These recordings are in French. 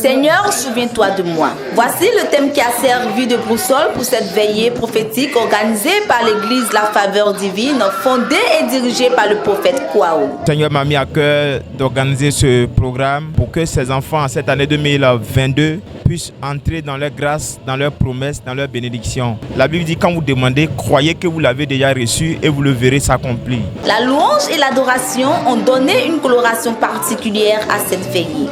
Seigneur, souviens-toi de moi. Voici le thème qui a servi de boussole pour cette veillée prophétique organisée par l'église La Faveur Divine, fondée et dirigée par le prophète Kwao. Seigneur m'a mis à cœur d'organiser ce programme pour que ces enfants, cette année 2022, puissent entrer dans leur grâce, dans leurs promesses, dans leurs bénédictions. La Bible dit, quand vous demandez, croyez que vous l'avez déjà reçu et vous le verrez s'accomplir. La louange et l'adoration ont donné une coloration particulière à cette veillée.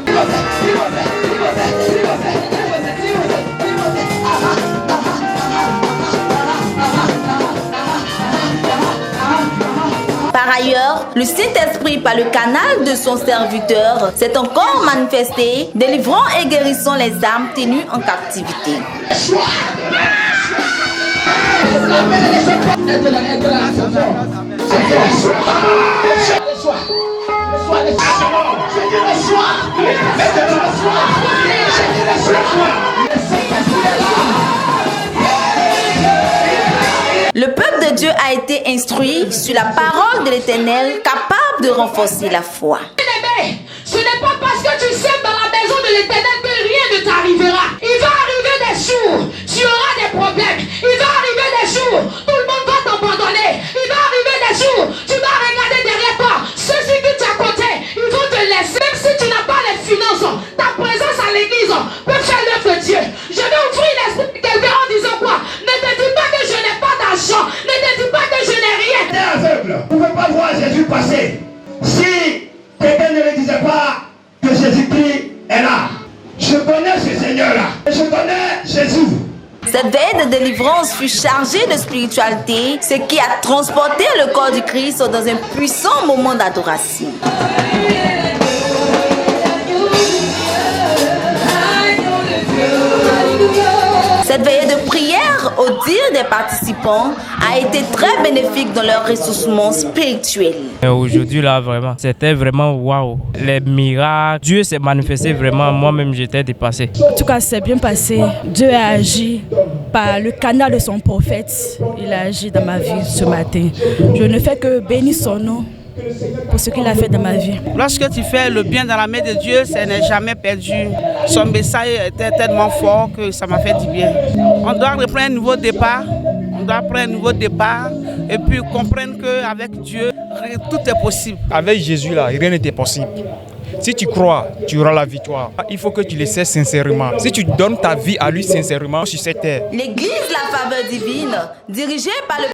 Par ailleurs, le Saint-Esprit, par le canal de son serviteur, s'est encore manifesté, délivrant et guérissant les âmes tenues en captivité. Le peuple de Dieu a été instruit sur la parole de l'Éternel, capable de renforcer la foi. Bien-aimé, ce n'est pas parce que tu sèmes dans la maison de l'Éternel que rien ne t'arrivera. Il va arriver des jours, tu auras des problèmes. Il va arriver des jours, tout le monde va t'abandonner. Il va arriver des jours, tu vas regarder derrière toi. Ceux qui t'à côté, ils vont te laisser. Même si tu n'as pas les finances, ta présence à l'église peut faire l'œuvre de Dieu. Je vais ouvrir l'esprit de quelqu'un en disant quoi? Ne te dis pas que je n'ai pas d'argent. Ne te dis pas que je n'ai rien. Les aveugles ne pouvaient pas voir Jésus passer si quelqu'un ne le disait pas que Jésus-Christ est là. Je connais ce Seigneur-là. Je connais Jésus. Cette veille de délivrance fut chargée de spiritualité, ce qui a transporté le corps du Christ dans un puissant moment d'adoration. Cette veillée de prière, au dire des participants, a été très bénéfique dans leur ressourcement spirituel. Aujourd'hui, là, vraiment, c'était vraiment waouh. Les miracles, Dieu s'est manifesté vraiment. Moi-même, j'étais dépassé. En tout cas, c'est bien passé. Dieu a agi par le canal de son prophète. Il a agi dans ma vie ce matin. Je ne fais que bénir son nom pour ce qu'il a fait dans ma vie. Lorsque tu fais le bien dans la main de Dieu, ça n'est jamais perdu. Son message était tellement fort que ça m'a fait du bien. On doit reprendre un nouveau départ. On doit prendre un nouveau départ et puis comprendre qu'avec Dieu, tout est possible. Avec Jésus, là, rien n'était possible. Si tu crois, tu auras la victoire. Il faut que tu le sais sincèrement. Si tu donnes ta vie à lui sincèrement sur cette terre. L'église La Faveur Divine, dirigée par le